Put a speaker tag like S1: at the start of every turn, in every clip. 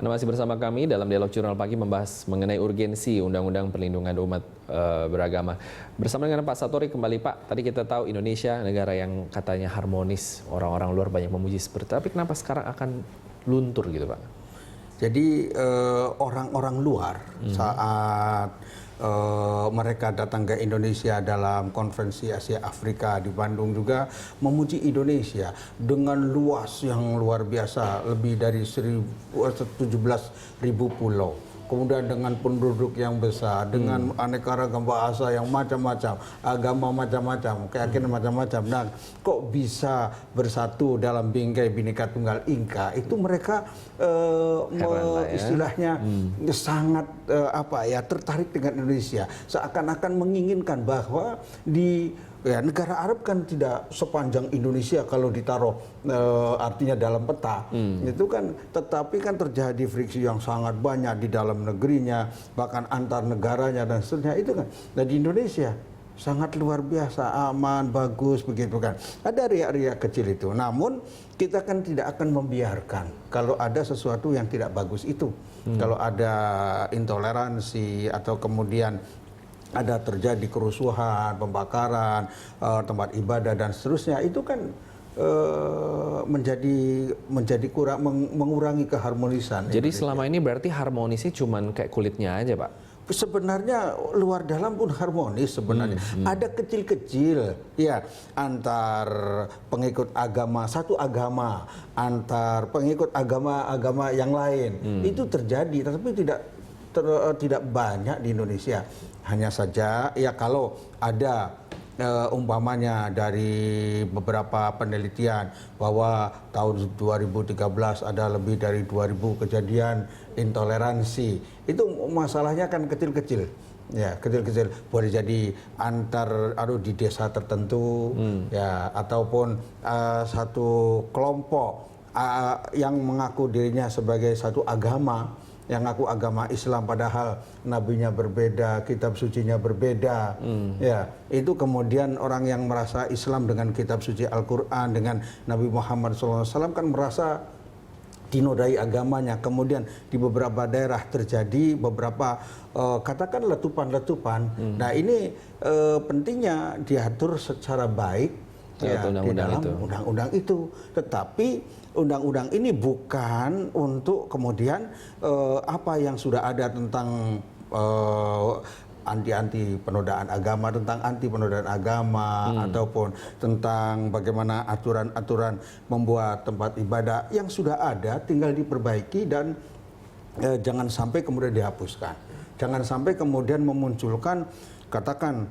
S1: Anda masih bersama kami dalam Dialog Jurnal Pagi membahas mengenai urgensi Undang-Undang Perlindungan Umat Beragama. Bersama dengan Pak Satori kembali Pak, tadi kita tahu Indonesia negara yang katanya harmonis, orang-orang luar banyak memuji seperti itu, tapi kenapa sekarang akan luntur gitu Pak?
S2: Jadi orang-orang luar saat mereka datang ke Indonesia dalam konferensi Asia Afrika di Bandung juga memuji Indonesia dengan luas yang luar biasa, lebih dari 17.000 pulau. Kemudian dengan penduduk yang besar, dengan aneka ragam bahasa yang macam-macam, agama macam-macam, keyakinan macam-macam. Nah, kok bisa bersatu dalam bingkai Bhinneka Tunggal Ika? Itu mereka istilahnya sangat tertarik dengan Indonesia. Seakan-akan menginginkan bahwa di negara Arab kan tidak sepanjang Indonesia kalau ditaruh artinya dalam peta itu kan, tetapi kan terjadi friksi yang sangat banyak di dalam negerinya, bahkan antar negaranya dan seterusnya itu kan. Nah di Indonesia sangat luar biasa, aman, bagus begitu kan. Ada riak-riak kecil itu, namun kita kan tidak akan membiarkan kalau ada sesuatu yang tidak bagus itu. Kalau ada intoleransi atau kemudian ada terjadi kerusuhan, pembakaran, tempat ibadah dan seterusnya, itu kan menjadi kurang mengurangi keharmonisan.
S1: Jadi selama ini berarti harmonisnya cuman kayak kulitnya aja Pak?
S2: Sebenarnya luar dalam pun harmonis sebenarnya. Ada kecil-kecil ya antar pengikut agama, satu agama antar pengikut agama-agama yang lain. Itu terjadi, tapi tidak banyak di Indonesia. Hanya saja ya kalau ada umpamanya dari beberapa penelitian bahwa tahun 2013 ada lebih dari 2000 kejadian intoleransi. Itu masalahnya kan kecil-kecil. Ya, kecil-kecil, boleh jadi antar di desa tertentu ya, ataupun satu kelompok yang mengaku dirinya sebagai satu agama, yang ngaku agama Islam padahal nabinya berbeda, kitab sucinya berbeda. Ya, itu kemudian orang yang merasa Islam dengan kitab suci Al-Qur'an, dengan Nabi Muhammad SAW kan merasa dinodai agamanya. Kemudian di beberapa daerah terjadi beberapa katakan letupan-letupan. Nah, ini pentingnya diatur secara baik ya, di dalam undang-undang itu. Tetapi undang-undang ini bukan untuk kemudian apa yang sudah ada tentang anti penodaan agama, tentang anti penodaan agama, ataupun tentang bagaimana aturan-aturan membuat tempat ibadah yang sudah ada tinggal diperbaiki dan jangan sampai kemudian dihapuskan. Jangan sampai kemudian memunculkan katakan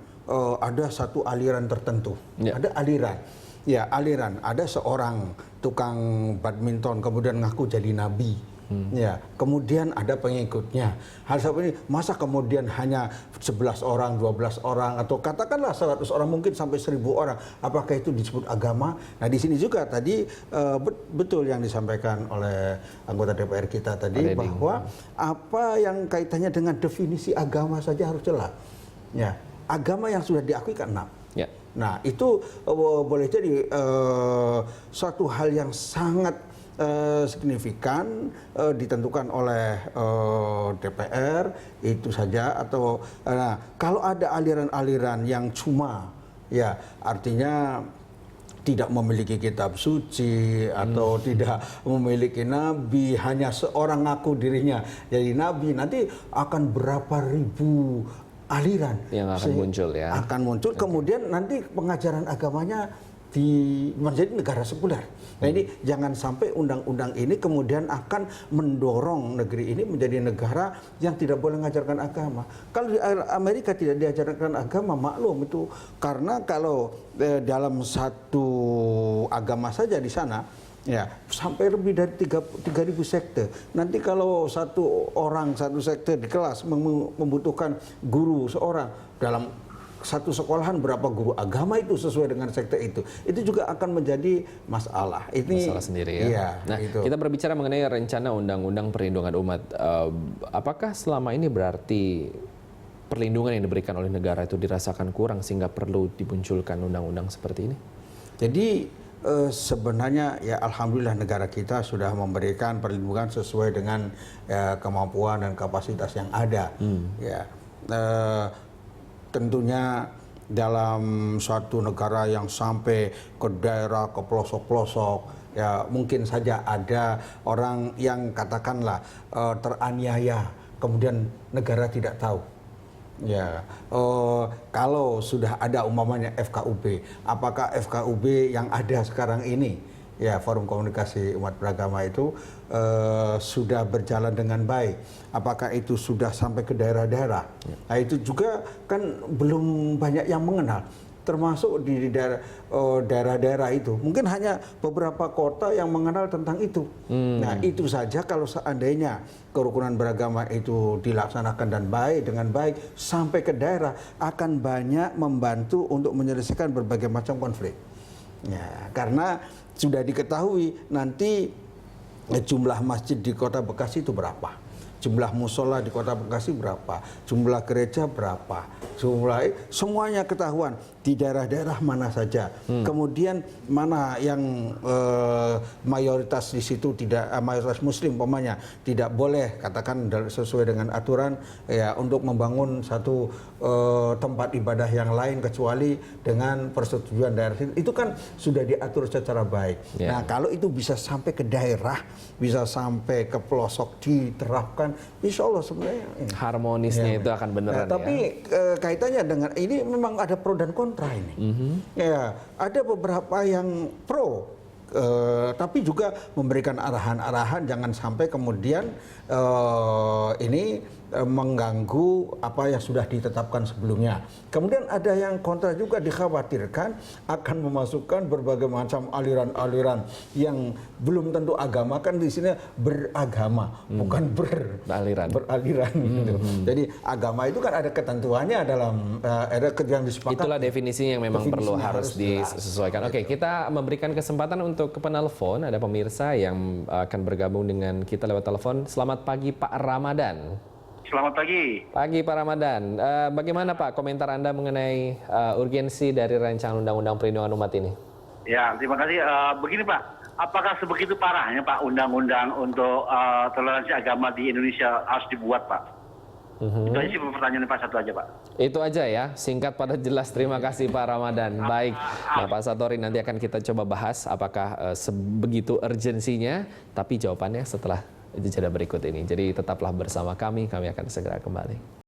S2: ada satu aliran tertentu. Ada aliran. Ya, aliran. Ada seorang tukang badminton kemudian ngaku jadi nabi. Ya, kemudian ada pengikutnya. Hal seperti ini, masa kemudian hanya 11 orang, 12 orang, atau katakanlah 100 orang, mungkin sampai 1000 orang. Apakah itu disebut agama? Nah, di sini juga tadi betul yang disampaikan oleh anggota DPR kita tadi, bahwa apa yang kaitannya dengan definisi agama saja harus jelas. Ya, agama yang sudah diakui kan 6.
S1: Ya.
S2: Nah, itu boleh jadi suatu hal yang sangat signifikan ditentukan oleh DPR itu saja. Atau kalau ada aliran-aliran yang cuma ya artinya tidak memiliki kitab suci atau tidak memiliki nabi, hanya seorang ngaku dirinya jadi nabi, nanti akan berapa ribu aliran
S1: yang akan muncul ya.
S2: Akan muncul, kemudian nanti pengajaran agamanya menjadi negara sekuler. Nah, ini jangan sampai undang-undang ini kemudian akan mendorong negeri ini menjadi negara yang tidak boleh mengajarkan agama. Kalau di Amerika tidak diajarkan agama, maklum itu, karena kalau dalam satu agama saja di sana ya sampai lebih dari 3.000 sekte. Nanti kalau satu orang satu sekte di kelas membutuhkan guru seorang, dalam satu sekolahan berapa guru agama itu sesuai dengan sekte itu juga akan menjadi masalah. Ini
S1: masalah sendiri ya.
S2: Iya,
S1: nah, kita berbicara mengenai rencana Undang-Undang Perlindungan Umat. Apakah selama ini berarti perlindungan yang diberikan oleh negara itu dirasakan kurang sehingga perlu dimunculkan undang-undang seperti ini?
S2: Jadi sebenarnya ya alhamdulillah negara kita sudah memberikan perlindungan sesuai dengan kemampuan dan kapasitas yang ada. Ya, tentunya dalam suatu negara yang sampai ke daerah, ke pelosok-pelosok, ya mungkin saja ada orang yang katakanlah teraniaya, kemudian negara tidak tahu. Ya, kalau sudah ada umpamanya FKUB, apakah FKUB yang ada sekarang ini, ya Forum Komunikasi Umat Beragama itu sudah berjalan dengan baik? Apakah itu sudah sampai ke daerah-daerah? Nah itu juga kan belum banyak yang mengenal. Termasuk di daerah-daerah itu mungkin hanya beberapa kota yang mengenal tentang itu. Nah itu saja kalau seandainya kerukunan beragama itu dilaksanakan dan baik dengan baik sampai ke daerah akan banyak membantu untuk menyelesaikan berbagai macam konflik. Ya, karena sudah diketahui nanti jumlah masjid di Kota Bekasi itu berapa, jumlah musola di Kota Bekasi berapa, jumlah gereja berapa, semuanya ketahuan di daerah-daerah mana saja. Kemudian mana yang mayoritas di situ tidak mayoritas Muslim, umpamanya tidak boleh katakan sesuai dengan aturan ya untuk membangun satu tempat ibadah yang lain kecuali dengan persetujuan daerah itu kan sudah diatur secara baik. Nah kalau itu bisa sampai ke daerah, bisa sampai ke pelosok diterapkan, insya Allah sebenarnya
S1: harmonisnya itu akan beneran.
S2: Tapi kaitannya dengan ini memang ada pro dan kontra ini. Ya, ada beberapa yang pro, tapi juga memberikan arahan-arahan jangan sampai kemudian ini mengganggu apa yang sudah ditetapkan sebelumnya. Kemudian ada yang kontra juga, dikhawatirkan akan memasukkan berbagai macam aliran-aliran yang belum tentu agama, kan di sini beragama, bukan beraliran. Gitu. Jadi agama itu kan ada ketentuannya dalam ada yang disepakati.
S1: Itulah definisinya yang memang perlu harus disesuaikan. Oke, kita memberikan kesempatan untuk penelpon. Ada pemirsa yang akan bergabung dengan kita lewat telepon. Selamat pagi Pak Ramadan.
S3: Selamat pagi.
S1: Pagi Pak Ramadan. Bagaimana Pak komentar Anda mengenai urgensi dari rancangan undang-undang perlindungan umat ini?
S3: Ya, terima kasih. Begini Pak, apakah sebegitu parahnya Pak undang-undang untuk toleransi agama di Indonesia harus dibuat Pak? Itu aja sih pertanyaan Pak, satu aja Pak.
S1: Itu aja ya, singkat padat jelas. Terima kasih Pak Ramadan. Baik, nah, Pak Satori nanti akan kita coba bahas apakah sebegitu urgensinya, tapi jawabannya setelah jeda berikut ini. Jadi tetaplah bersama kami akan segera kembali.